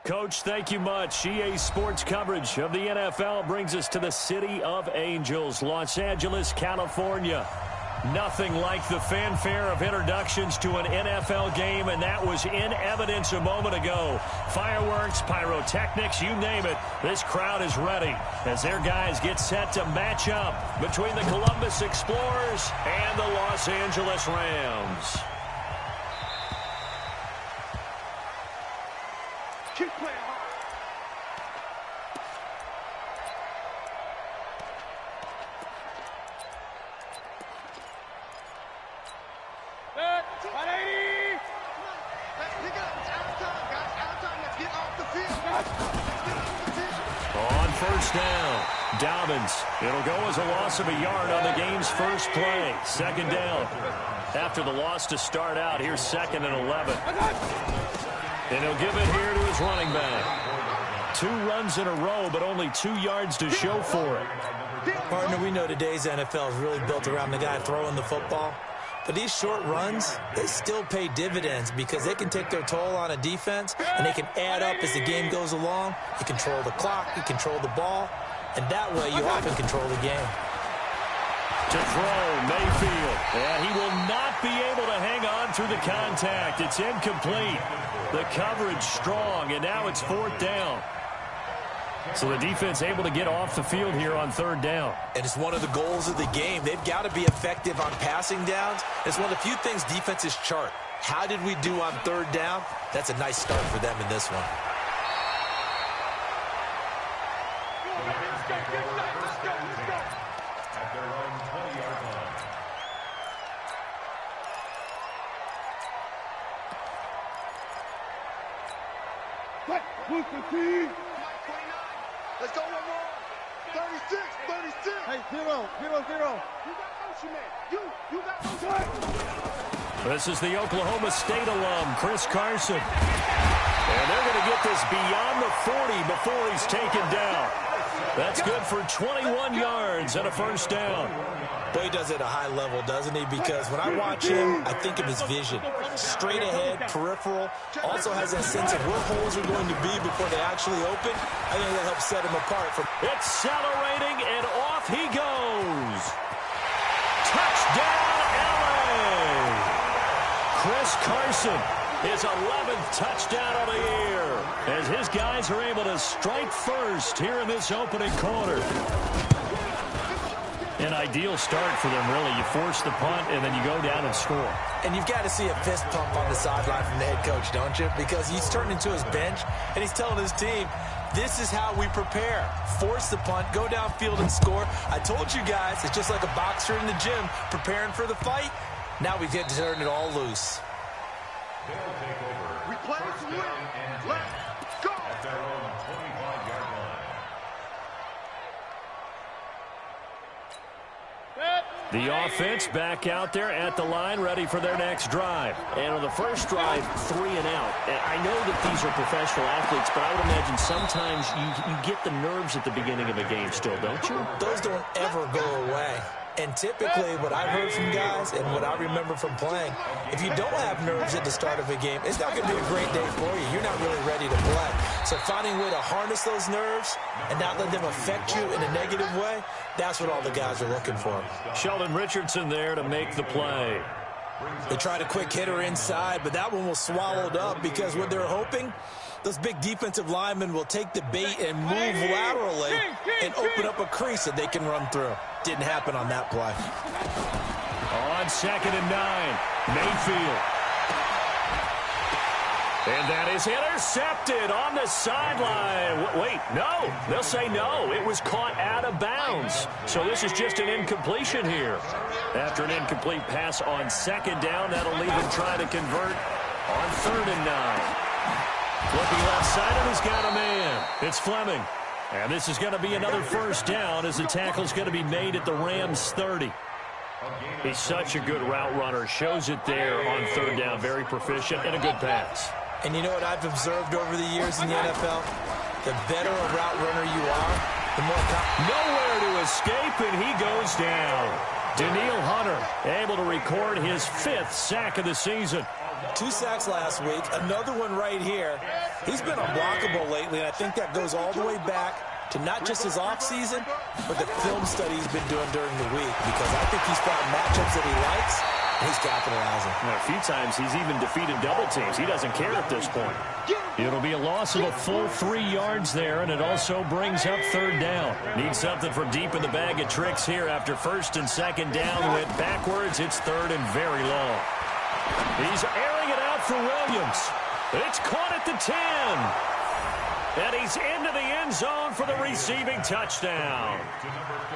Coach, thank you much. EA Sports coverage of the NFL brings us to the City of Angels, Los Angeles, California. Nothing like the fanfare of introductions to an NFL game, and that was in evidence a moment ago. Fireworks, pyrotechnics, you name it. This crowd is ready as their guys get set to match up between the Columbus Explorers and the Los Angeles Rams. Keep playing hard. Good. 180. Let's pick it up. It's out of time, guys. Out of time. Let's get off the field. Let's get off the field. On first down, Dobbins. It'll go as a loss of a yard on the game's first play. Second down. After the loss to start out, here's 2nd and 11. And he'll give it here to his running back. 2 runs in a row, but only 2 yards to show for it. Partner, we know today's NFL is really built around the guy throwing the football. But these short runs, they still pay dividends because they can take their toll on a defense, and they can add up as the game goes along. You control the clock, you control the ball, and that way you often control the game. To throw, Mayfield. Yeah, he will not be able to hang on through the contact. It's incomplete. The coverage strong, and now it's 4th down. So the defense able to get off the field here on 3rd down. And it's one of the goals of the game. They've got to be effective on passing downs. It's one of the few things defenses chart. How did we do on 3rd down? That's a nice start for them in this one. Let's go one more. 36, 36. Hey, 0, 0, 0. You got motion, man. You got motion. This is the Oklahoma State alum, Chris Carson. And they're going to get this beyond the 40 before he's taken down. That's good for 21 yards and a first down. Boy, he does it at a high level, doesn't he? Because when I watch him, I think of his vision. Straight ahead, peripheral. Also has that sense of where holes are going to be before they actually open. I think that helps set him apart. Accelerating, and off he goes. Touchdown, LA! Chris Carson, his 11th touchdown of the year, as his guys are able to strike first here in this opening quarter. An ideal start for them, really. You force the punt, and then you go down and score. And you've got to see a fist pump on the sideline from the head coach, don't you? Because he's turned into his bench, and he's telling his team, this is how we prepare. Force the punt, go downfield and score. I told you guys, it's just like a boxer in the gym preparing for the fight. Now we get to turn it all loose. We play to win. Let's go. At their own 25-yard line. The offense back out there at the line, ready for their next drive. And on the first drive, 3 and out. I know that these are professional athletes, but I would imagine sometimes you get the nerves at the beginning of a game still, don't you? Those don't ever go away. And typically, what I've heard from guys and what I remember from playing, if you don't have nerves at the start of a game, it's not going to be a great day for you. You're not really ready to play. So finding a way to harness those nerves and not let them affect you in a negative way, that's what all the guys are looking for. Sheldon Richardson there to make the play. They tried a quick hitter inside, but that one was swallowed up because what they're hoping, those big defensive linemen will take the bait and move laterally and open up a crease that they can run through. Didn't happen on that play. On 2nd and 9, Mayfield. And that is intercepted on the sideline. Wait, no. They'll say no. It was caught out of bounds. So this is just an incompletion here. After an incomplete pass on 2nd down, that'll leave him trying to convert on 3rd and 9. Looking left side, and he's got a man. It's Fleming. And this is going to be another first down as the tackle's going to be made at the Rams' 30. He's such a good route runner. Shows it there on 3rd down. Very proficient and a good pass. And you know what I've observed over the years in the NFL? The better a route runner you are, the more... Nowhere to escape, and he goes down. Daniil Hunter able to record his 5th sack of the season. 2 sacks last week, another one right here. He's been unblockable lately, and I think that goes all the way back to not just his offseason, but the film study he's been doing during the week, because I think he's found matchups that he likes, and he's capitalizing. Now, a few times he's even defeated double teams. He doesn't care at this point. It'll be a loss of a full 3 yards there, and it also brings up third down. Need something from deep in the bag of tricks here after first and second down went backwards. It's third and very long. He's airing it out for Williams. It's caught at the 10. And he's into the end zone for the receiving touchdown.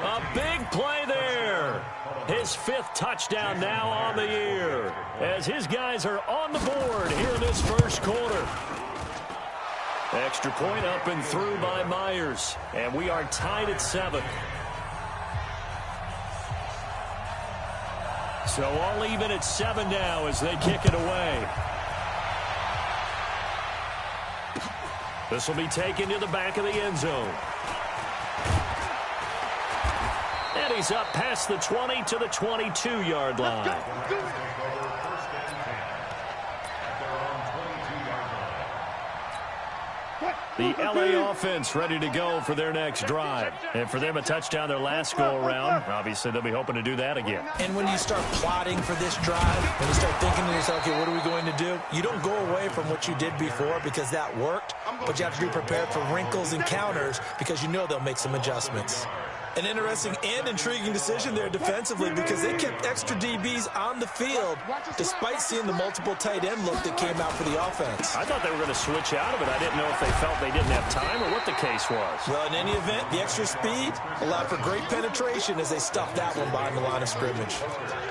A big play there. His 5th touchdown now on the year, as his guys are on the board here in this first quarter. Extra point up and through by Myers, and we are tied at 7. So all even at 7 now as they kick it away. This will be taken to the back of the end zone. And he's up past the 20 to the 22-yard line. The LA offense ready to go for their next drive. And for them, a touchdown their last go-around. Obviously, they'll be hoping to do that again. And when you start plotting for this drive, when you start thinking to yourself, okay, what are we going to do? You don't go away from what you did before because that worked, but you have to be prepared for wrinkles and counters because you know they'll make some adjustments. An interesting and intriguing decision there defensively because they kept extra DBs on the field despite seeing the multiple tight end look that came out for the offense. I thought they were going to switch out of it. I didn't know if they felt they didn't have time or what the case was. Well, in any event, the extra speed allowed for great penetration as they stuffed that one behind the line of scrimmage.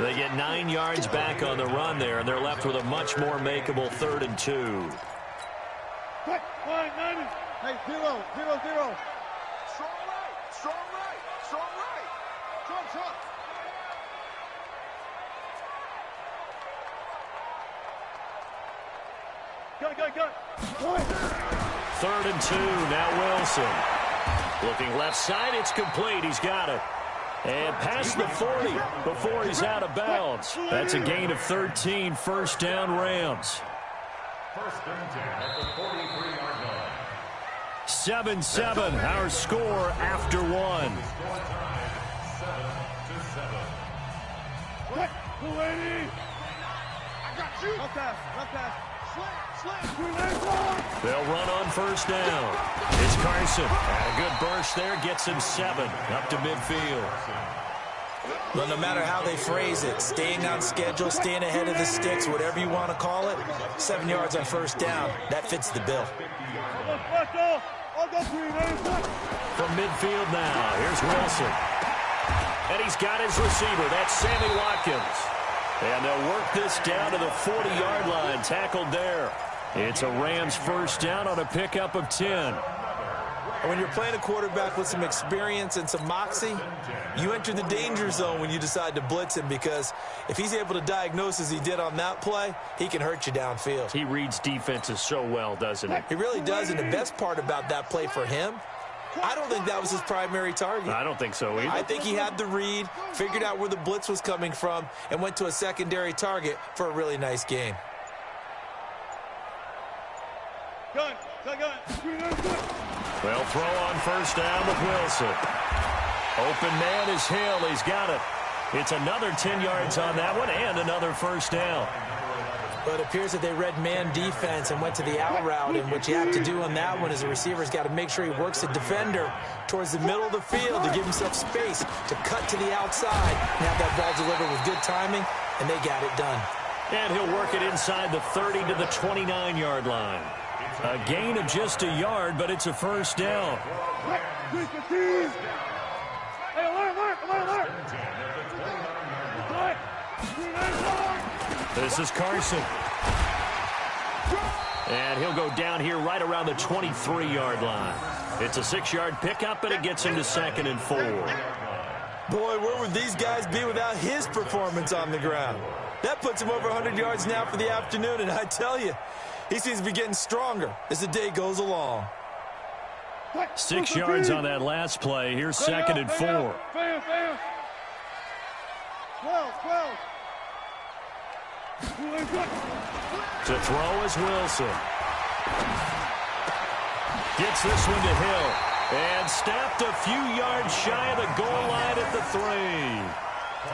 They get 9 yards back on the run there, and they're left with a much more makeable 3rd and 2. Quick, 90. Hey, 0, 0, 0. Strong right, strong right, strong right. Trump. Go. 3rd and 2, now Wilson. Looking left side, it's complete. He's got it. And past the 40 before he's out of bounds. That's a gain of 13, first down Rams. First and 10 at the 43-yard line. 7-7, our score after 1. Score time, 7-7. What? 280. I got you. Left pass. Slant. They'll run on first down. It's Carson. And a good burst there gets him 7 up to midfield. Well, no matter how they phrase it, staying on schedule, staying ahead of the sticks, whatever you want to call it, 7 yards on first down, that fits the bill. From midfield now, here's Wilson. And he's got his receiver. That's Sammy Watkins. And they'll work this down to the 40-yard line, tackled there. It's a Rams first down on a pickup of 10. When you're playing a quarterback with some experience and some moxie, you enter the danger zone when you decide to blitz him, because if he's able to diagnose as he did on that play, he can hurt you downfield. He reads defenses so well, doesn't he? He really does, and the best part about that play for him, I don't think that was his primary target. I don't think so either. I think he had the read, figured out where the blitz was coming from, and went to a secondary target for a really nice gain. Gun. They'll throw on first down with Wilson. Open man is Hill. He's got it. It's another 10 yards on that one and another first down. But it appears that they read man defense and went to the out route, and what you have to do on that one is the receiver's got to make sure he works the defender towards the middle of the field to give himself space to cut to the outside and have that ball delivered with good timing, and they got it done. And he'll work it inside the 30 to the 29-yard line. A gain of just a yard, but it's a first down. Hey, alert. This is Carson. And he'll go down here right around the 23-yard line. It's a 6-yard pickup, and it gets him to 2nd and 4. Boy, where would these guys be without his performance on the ground? That puts him over 100 yards now for the afternoon, and I tell you, he seems to be getting stronger as the day goes along. 6 yards on that last play. Here's 2nd and 4. 12. To throw is Wilson. Gets this one to Hill. And stopped a few yards shy of the goal line at the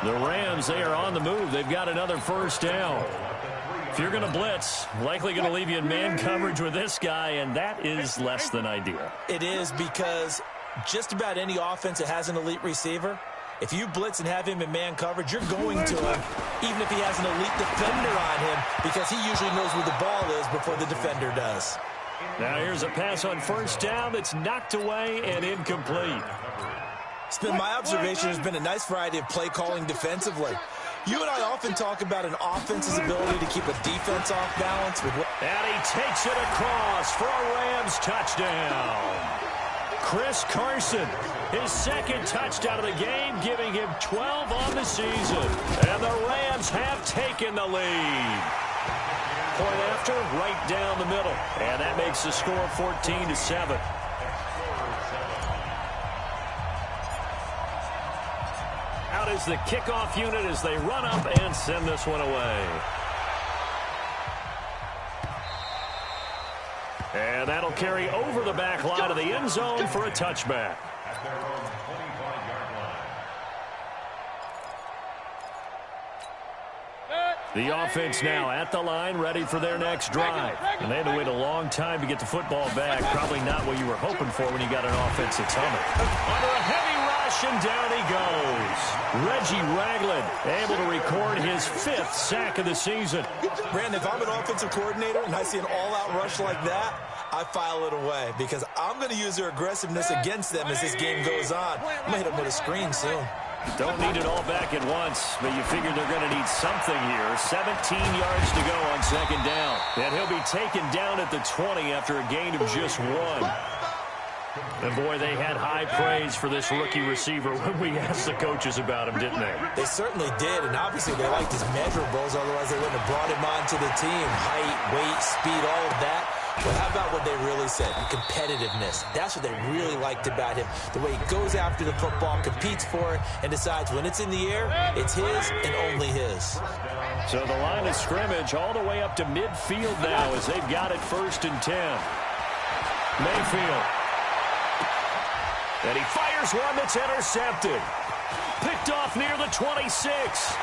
3. The Rams, they are on the move. They've got another first down. If you're going to blitz, likely going to leave you in man coverage with this guy, and that is less than ideal. It is, because just about any offense that has an elite receiver, if you blitz and have him in man coverage, you're going to him, even if he has an elite defender on him, because he usually knows where the ball is before the defender does. Now here's a pass on first down that's knocked away and incomplete. It's been my observation there's been a nice variety of play calling defensively. You and I often talk about an offense's ability to keep a defense off balance. And he takes it across for a Rams touchdown. Chris Carson, his second touchdown of the game, giving him 12 on the season. And the Rams have taken the lead. Point after, right down the middle. And that makes the score 14-7. Out is the kickoff unit as they run up and send this one away. And that'll carry over the back line of the end zone for a touchback. The offense now at the line, ready for their next drive. And they had to wait a long time to get the football back. Probably not what you were hoping for when you got an offense that's humming. Under a heavy rush, and down he goes. Reggie Ragland able to record his 5th sack of the season. Brandon, if I'm an offensive coordinator and I see an all-out rush like that, I file it away because I'm going to use their aggressiveness against them as this game goes on. I'm going to hit them with a screen soon. Don't need it all back at once, but you figure they're going to need something here. 17 yards to go on second down. And he'll be taken down at the 20 after a gain of just 1. And, boy, they had high praise for this rookie receiver when we asked the coaches about him, didn't they? They certainly did, and obviously they liked his measurables, otherwise they wouldn't have brought him onto the team. Height, weight, speed, all of that. But how about what they really said? Competitiveness. That's what they really liked about him. The way he goes after the football, competes for it, and decides when it's in the air, it's his and only his. So the line of scrimmage all the way up to midfield now as they've got it 1st and 10. Mayfield. And he fires one that's intercepted. Picked off near the 26.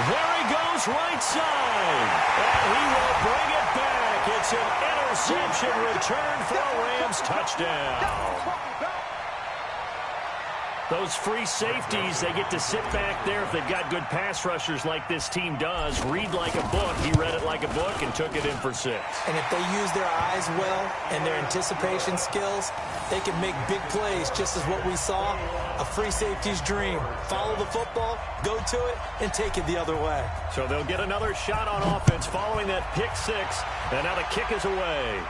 There he goes, right side. And he will bring it back. It's an interception return for a Rams touchdown. Those free safeties, they get to sit back there if they've got good pass rushers like this team does. Read like a book. He read it like a book and took it in for 6. And if they use their eyes well and their anticipation skills, they can make big plays, just as what we saw, a free safety's dream. Follow the football, go to it, and take it the other way. So they'll get another shot on offense following that pick 6, and now the kick is away.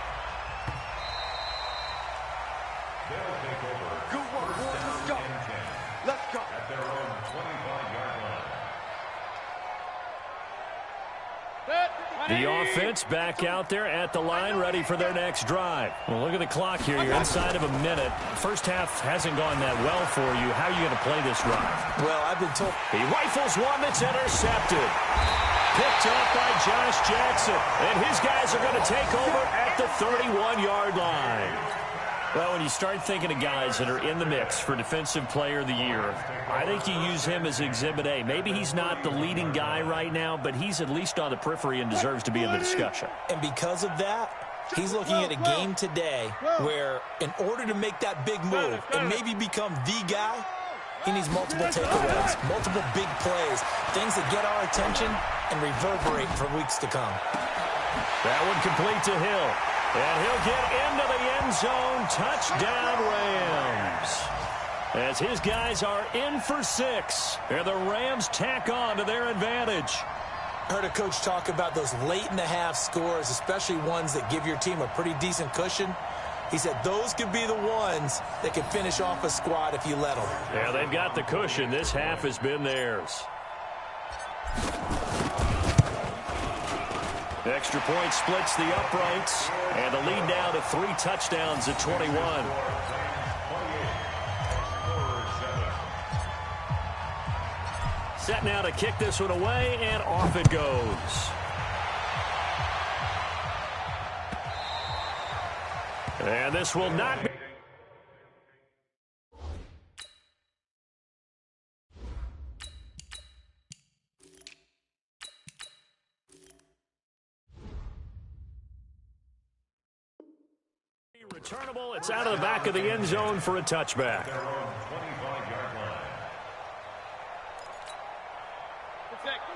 The offense back out there at the line, ready for their next drive. Well, look at the clock here. You're inside of a minute. First half hasn't gone that well for you. How are you going to play this drive? Well, I've been told. He rifles one that's intercepted. Picked up by Josh Jackson. And his guys are going to take over at the 31-yard line. Well, when you start thinking of guys that are in the mix for Defensive Player of the Year, I think you use him as Exhibit A. Maybe he's not the leading guy right now, but he's at least on the periphery and deserves to be in the discussion. And because of that, he's looking at a game today where in order to make that big move and maybe become the guy, he needs multiple takeaways, multiple big plays, things that get our attention and reverberate for weeks to come. That one complete to Hill. And he'll get into the end zone. Touchdown, Rams. As his guys are in for 6. And the Rams tack on to their advantage. I heard a coach talk about those late-in-the-half scores, especially ones that give your team a pretty decent cushion. He said those could be the ones that can finish off a squad if you let them. Yeah, they've got the cushion. This half has been theirs. Extra point splits the uprights, and the lead now to 3 touchdowns at 21. Set now to kick this one away, and off it goes. And this will not be. Returnable. It's out of the back of the end zone for a touchback.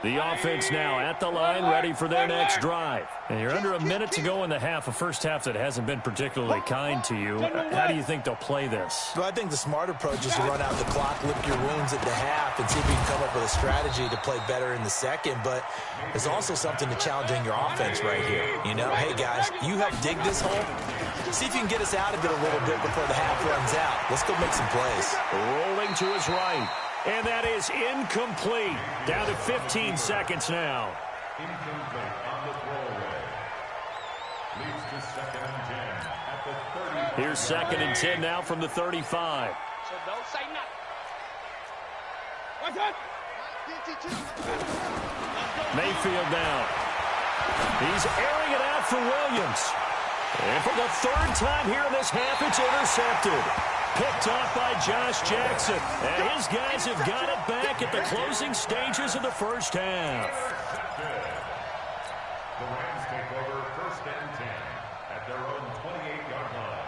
The offense now at the line, ready for their next drive. And you're under a minute to go in the half, a first half that hasn't been particularly kind to you. How do you think they'll play this? Well, I think the smart approach is to run out the clock, lick your wounds at the half, and see if you can come up with a strategy to play better in the second. But there's also something to challenging your offense right here. You know, hey, guys, you help dig this hole. See if you can get us out of it a little bit before the half runs out. Let's go make some plays. Rolling to his right. And that is incomplete. Down to 15 seconds now. Incomplete on the throwaway. Leads to second and 10 at the 30. Here's second and 10 now from the 35. So don't say nothing. What's that? Mayfield now. He's airing it out for Williams. And for the third time here in this half, it's intercepted. Picked off by Josh Jackson. And his guys have got it back at the closing stages of the first half. The Rams take over first and 10 at their own 28-yard line.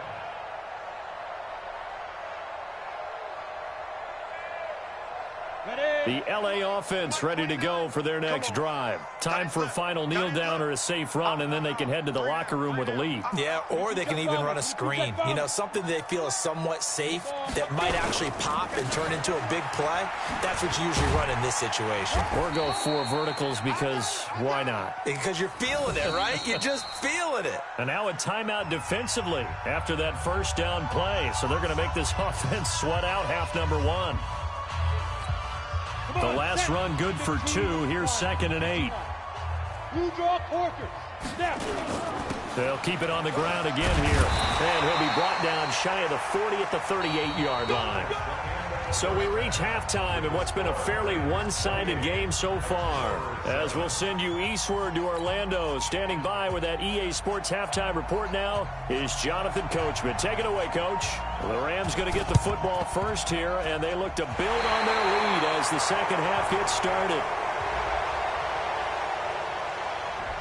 The L.A. offense ready to go for their next drive. Time for a final kneel down or a safe run, and then they can head to the locker room with a lead. Yeah, or they can even run a screen. You know, something they feel is somewhat safe that might actually pop and turn into a big play. That's what you usually run in this situation. Or go 4 verticals because why not? Because you're feeling it, right? You're just feeling it. And now a timeout defensively after that first down play. So they're going to make this offense sweat out half number 1. The last run good for 2. Here's second and 8. You draw Corker. Snap. They'll keep it on the ground again here. And he'll be brought down shy of the 40 at the 38-yard line. So we reach halftime in what's been a fairly one-sided game so far. As we'll send you eastward to Orlando. Standing by with that EA Sports halftime report now is Jonathan Coachman. Take it away, Coach. Well, the Rams going to get the football first here, and they look to build on their lead as the second half gets started.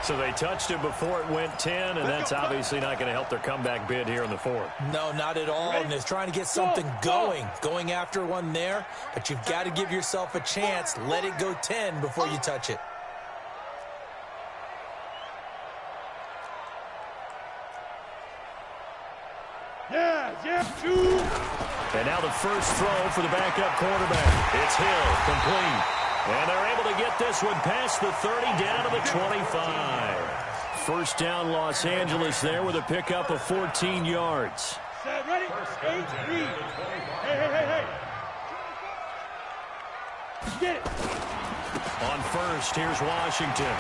So they touched it before it went 10, and that's obviously not going to help their comeback bid here in the fourth. No, not at all. And they're trying to get something going after one there. But you've got to give yourself a chance. Let it go 10 before you touch it. And now the first throw for the backup quarterback. It's Hill, complete. And they're able to get this one past the 30 down to the 25. First down Los Angeles there with a pickup of 14 yards. Set, ready? 8, read. Hey. Get it. On first, here's Washington.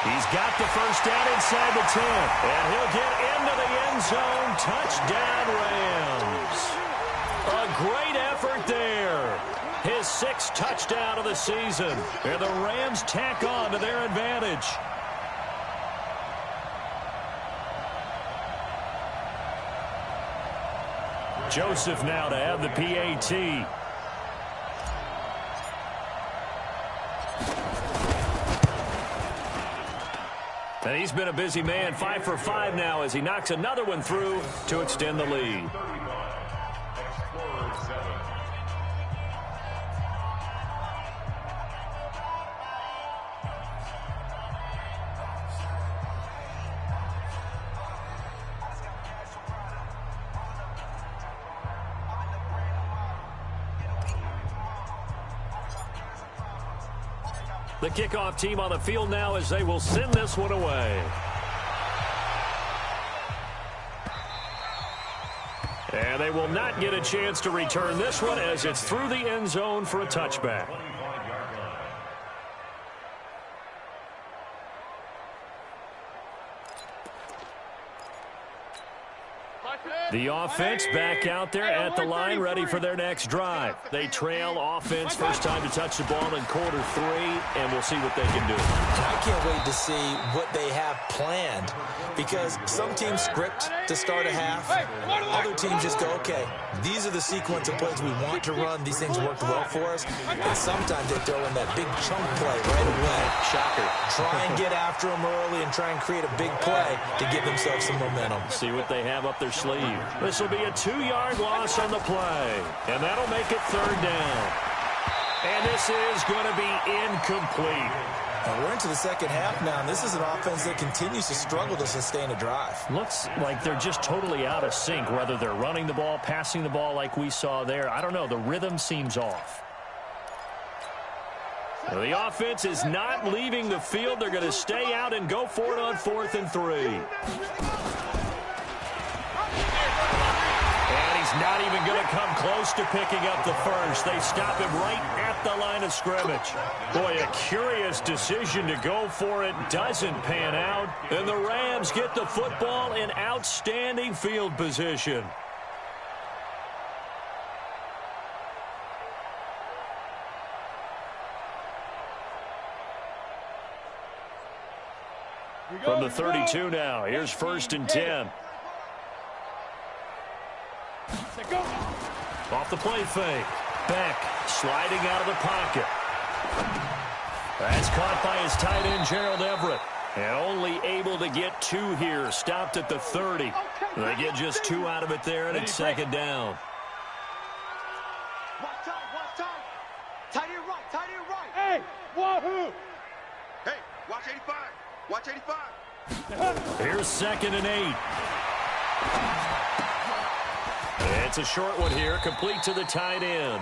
He's got the first down inside the 10. And he'll get into the end zone. Touchdown, Rams. A great effort there. His 6th touchdown of the season. And the Rams tack on to their advantage. Joseph now to have the PAT. And he's been a busy man, 5 for 5 now as he knocks another one through to extend the lead. The kickoff team on the field now as they will send this one away. And they will not get a chance to return this one as it's through the end zone for a touchback. The offense back out there at the line, ready for their next drive. They trail offense, first time to touch the ball in quarter 3, and we'll see what they can do. And I can't wait to see what they have planned, because some teams script to start a half. Other teams just go, okay, these are the sequence of plays we want to run. These things worked well for us. And sometimes they throw in that big chunk play right away. Shocker. Try and get after them early and try and create a big play to give themselves some momentum. See what they have up their sleeve. This will be a 2-yard loss on the play, and that'll make it 3rd down. And this is going to be incomplete. And we're into the second half now, and this is an offense that continues to struggle to sustain a drive. Looks like they're just totally out of sync, whether they're running the ball, passing the ball like we saw there. I don't know. The rhythm seems off. Well, the offense is not leaving the field. They're going to stay out and go for it on 4th and 3. Not even going to come close to picking up the first. They stop him right at the line of scrimmage. Boy, a curious decision to go for it. Doesn't pan out. And the Rams get the football in outstanding field position. From the 32 now, here's 1st and 10. Off the play fake. Beck sliding out of the pocket. That's caught by his tight end, Gerald Everett. And only able to get 2 here. Stopped at the 30. They get just 2 out of it there, and it's 2nd down. Watch time. Tight end right. Hey, wahoo! Hey, watch 85. Watch 85. Here's 2nd and 8. It's a short one here, complete to the tight end.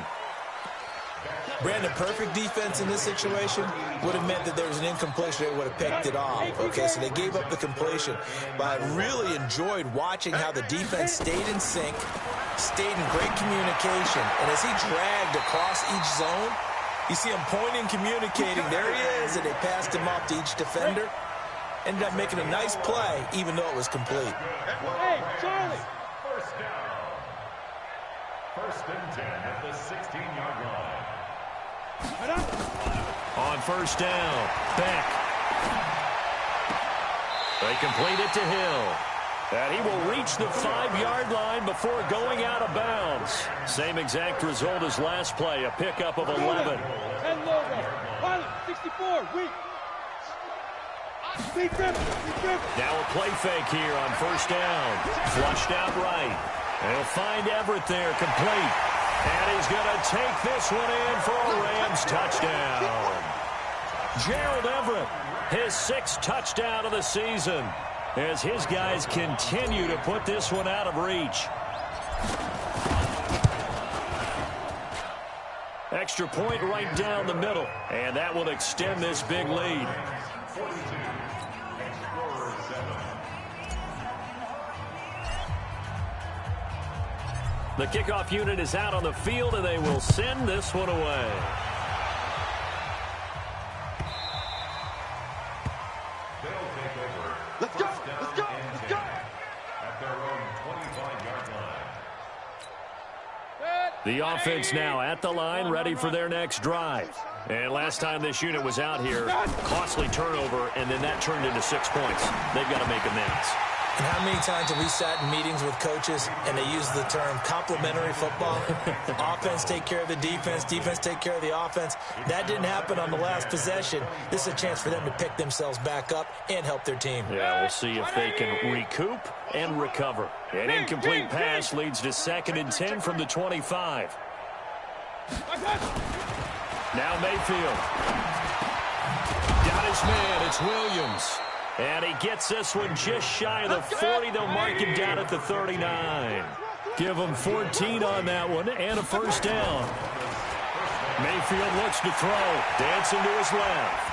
Brandon, perfect defense in this situation would have meant that there was an incompletion. They would have picked it off. Okay, so they gave up the completion. But I really enjoyed watching how the defense stayed in sync, stayed in great communication. And as he dragged across each zone, you see him pointing, communicating. There he is, and they passed him off to each defender. Ended up making a nice play, even though it was complete. Hey, Charlie! 1st and 10 at the 16-yard line. On 1st down, Beck. They complete it to Hill. And he will reach the 5-yard line before going out of bounds. Same exact result as last play, a pickup of 11. Pilot, 64, weak. Now a play fake here on 1st down. Flushed out right. They'll find Everett there, complete. And he's going to take this one in for a Rams touchdown. Gerald Everett, his 6th touchdown of the season, as his guys continue to put this one out of reach. Extra point right down the middle, and that will extend this big lead. The kickoff unit is out on the field, and they will send this one away. They'll take over. Let's go! At their own 25-yard line. The offense now at the line, ready for their next drive. And last time this unit was out here, costly turnover, and then that turned into 6 points. They've got to make amends. And how many times have we sat in meetings with coaches and they use the term complementary football? Offense take care of the defense, defense take care of the offense. That didn't happen on the last possession. This is a chance for them to pick themselves back up and help their team. Yeah, we'll see if they can recoup and recover. An incomplete pass leads to 2nd and 10 from the 25. Now Mayfield. Got his man, it's Williams. And he gets this one just shy of the 40. They'll mark him down at the 39. Give him 14 on that one and a 1st down. Mayfield looks to throw. Dancing to his left.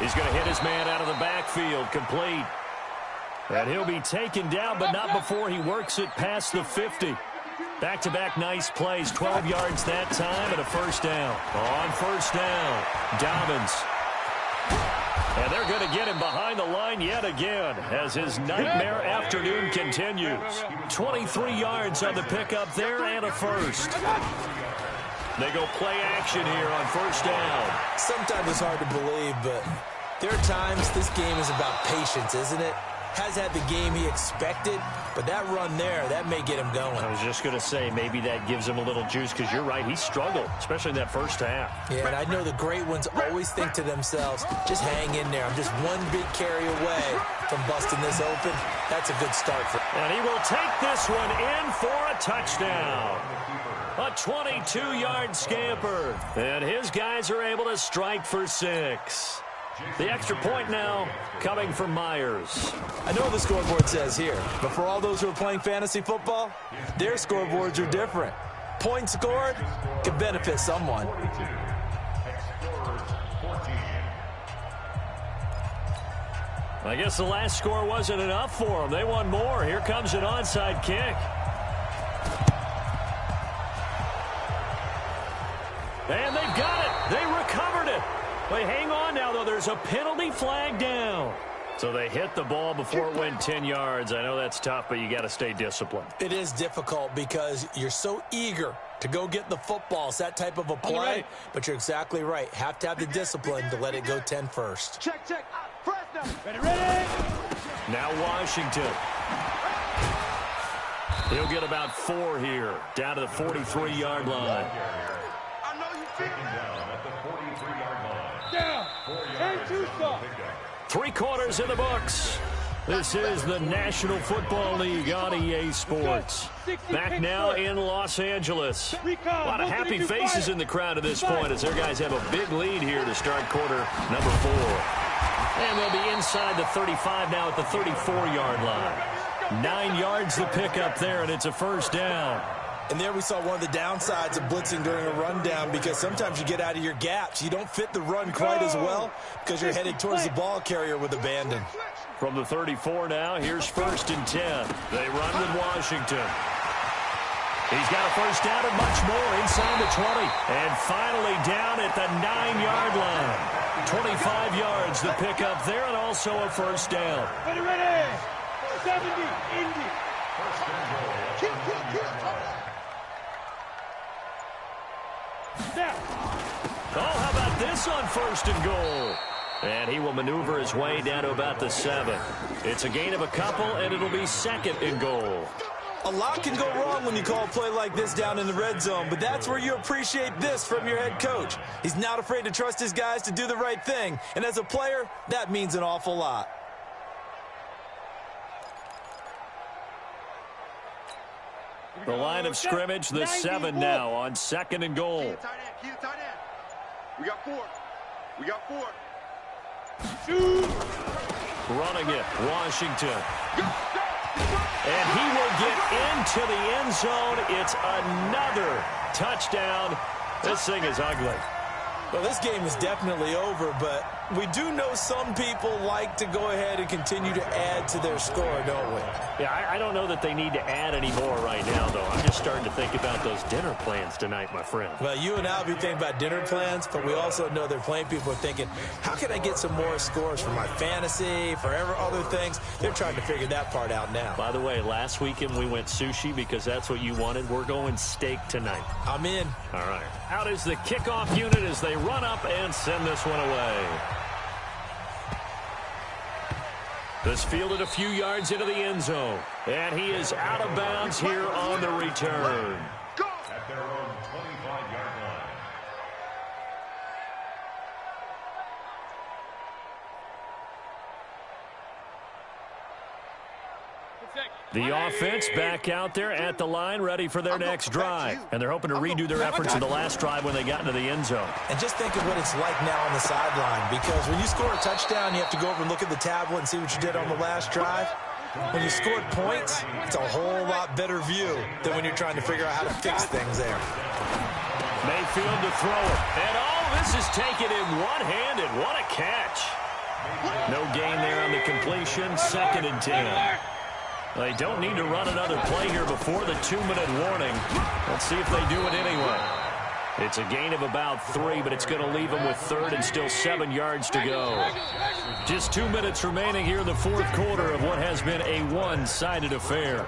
He's going to hit his man out of the backfield. Complete. And he'll be taken down, but not before he works it past the 50. Back-to-back nice plays, 12 yards that time and a 1st down. On 1st down, Dobbins. And they're they're going to get him behind the line yet again as his nightmare afternoon continues. 23 yards on the pickup there and a first. They go play action here on first down. Sometimes it's hard to believe, but there are times this game is about patience, isn't it? Has had the game he expected, but that run there, that may get him going. I was just going to say, maybe that gives him a little juice, because you're right, he struggled, especially in that first half. Yeah, and I know the great ones always think to themselves, just hang in there. I'm just one big carry away from busting this open. That's a good start for him. And he will take this one in for a touchdown. A 22-yard scamper. And his guys are able to strike for 6. The extra point now coming from Myers. I know what the scoreboard says here, but for all those who are playing fantasy football, their scoreboards are different. Points scored could benefit someone. I guess the last score wasn't enough for them. They want more. Here comes an onside kick. And they've got it. They recovered it. Wait, hang on now, though. There's a penalty flag down. So they hit the ball before it went 10 yards. I know that's tough, but you got to stay disciplined. It is difficult because you're so eager to go get the football. It's that type of a play, but you're exactly right. Have to have the discipline to let it go 10 first. Check, check. Press now. Ready. Now Washington. He'll get about 4 here, down to the 43-yard line. I know you feel Taken down at the 43-yard line. down. 4 And yards. 2 stop. 3 quarters in the books. This is the National Football League on EA Sports. Back now in Los Angeles. A lot of happy faces in the crowd at this point as their guys have a big lead here to start quarter number 4. And they'll be inside the 35 now at the 34-yard line. 9 yards to pick up there, and it's a first down. And there we saw one of the downsides of blitzing during a rundown, because sometimes you get out of your gaps. You don't fit the run quite as well because you're headed towards the ball carrier with abandon. From the 34 now, here's 1st and 10. They run with Washington. He's got a first down and much more inside the 20. And finally down at the 9-yard line. 25 yards to pick up there, and also a first down. Ready. 70. Indy. Kill. Now. Oh, how about this on 1st and goal? And he will maneuver his way down to about the 7. It's a gain of a couple, and it'll be 2nd and goal. A lot can go wrong when you call a play like this down in the red zone, but that's where you appreciate this from your head coach. He's not afraid to trust his guys to do the right thing, and as a player, that means an awful lot. The line of scrimmage, the 7 now on 2nd and goal. Key tight end. We got 4. Running it, Washington. And he will get into the end zone. It's another touchdown. This thing is ugly. Well, this game is definitely over, but we do know some people like to go ahead and continue to add to their score, don't we? Yeah, I don't know that they need to add any more right now, though. I'm just starting to think about those dinner plans tonight, my friend. Well, you and I will be thinking about dinner plans, but we also know they're playing people are thinking, how can I get some more scores for my fantasy, for other things? They're trying to figure that part out now. By the way, last weekend we went sushi because that's what you wanted. We're going steak tonight. I'm in. All right. Out is the kickoff unit as they run up and send this one away. This fielded a few yards into the end zone. And he is out of bounds here on the return. At their own 25-yard line. The offense back out there at the line, ready for their next drive. And they're hoping to redo their efforts in the last drive when they got into the end zone. And just think of what it's like now on the sideline, because when you score a touchdown, you have to go over and look at the tablet and see what you did on the last drive. When you scored points, it's a whole lot better view than when you're trying to figure out how to fix things there. Mayfield to throw it. And this is taken in one-handed. What a catch. No gain there on the completion. 2nd and 10. They don't need to run another play here before the 2-minute warning. Let's see if they do it anyway. It's a gain of about 3, but it's going to leave him with third and still 7 yards to go. Just 2 minutes remaining here in the fourth quarter of what has been a one-sided affair.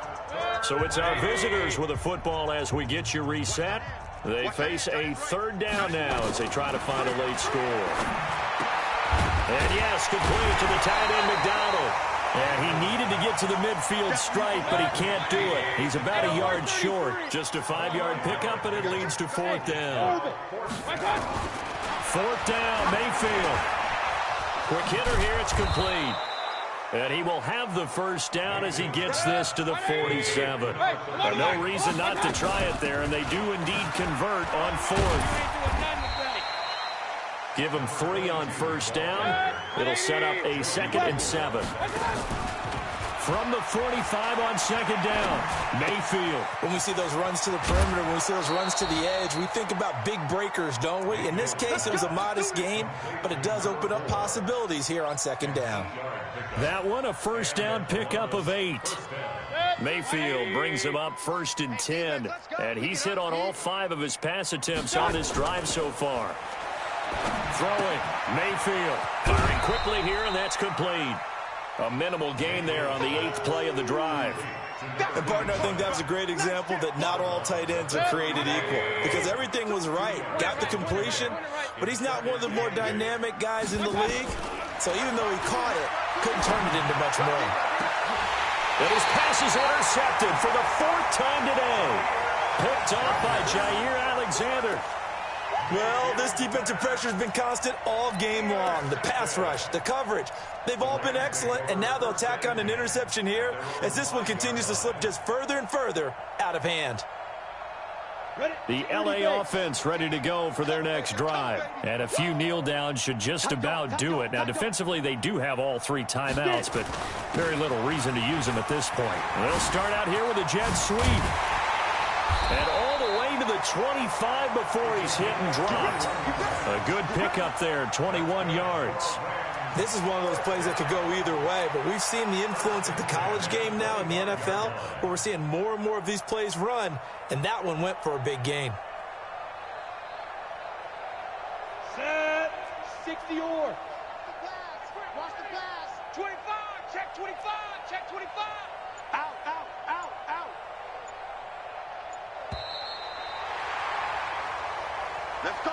So it's our visitors with a football as we get you reset. They face a third down now as they try to find a late score. And yes, complete to the tight end, McDonald. And he needed to get to the midfield stripe, but he can't do it. He's about a yard short. Just a 5-yard pickup, and it leads to fourth down. Fourth down, Mayfield. Quick hitter here, it's complete. And he will have the first down as he gets this to the 47. No reason not to try it there, and they do indeed convert on fourth. Give him 3 on first down. It'll set up a 2nd and 7. From the 45 on second down, Mayfield. When we see those runs to the perimeter, when we see those runs to the edge, we think about big breakers, don't we? In this case, it was a modest gain, but it does open up possibilities here on second down. That one, a first down pickup of 8. Mayfield brings him up 1st and 10, and he's hit on all 5 of his pass attempts on this drive so far. Throwing, Mayfield. Firing quickly here, and that's complete. A minimal gain there on the 8th play of the drive. And, partner, I think that was a great example that not all tight ends are created equal because everything was right. Got the completion, but he's not one of the more dynamic guys in the league. So even though he caught it, couldn't turn it into much more. And his pass is intercepted for the 4th time today. Picked off by Jair Alexander. Well, this defensive pressure has been constant all game long. The pass rush, the coverage, they've all been excellent, and now they'll tack on an interception here as this one continues to slip just further and further out of hand. The LA offense ready to go for their next drive. And a few kneel downs should just about do it. Now, defensively, they do have all 3 timeouts, but very little reason to use them at this point. They'll start out here with a jet sweep. And all the way to the 25 before he's hit and dropped. A good pickup there, 21 yards. This is one of those plays that could go either way, but we've seen the influence of the college game now in the NFL, where we're seeing more and more of these plays run, and that one went for a big gain. Set. 60 or. Watch the pass. 25. Check 25. Check 25. Out, out, out, out. Let's go,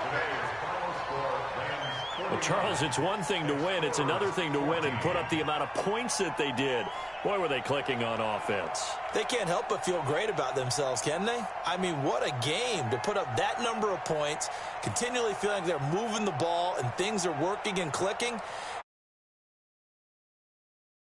Well, Charles, it's one thing to win. It's another thing to win and put up the amount of points that they did. Boy, were they clicking on offense. They can't help but feel great about themselves, can they? I mean, what a game to put up that number of points, continually feeling like they're moving the ball and things are working and clicking.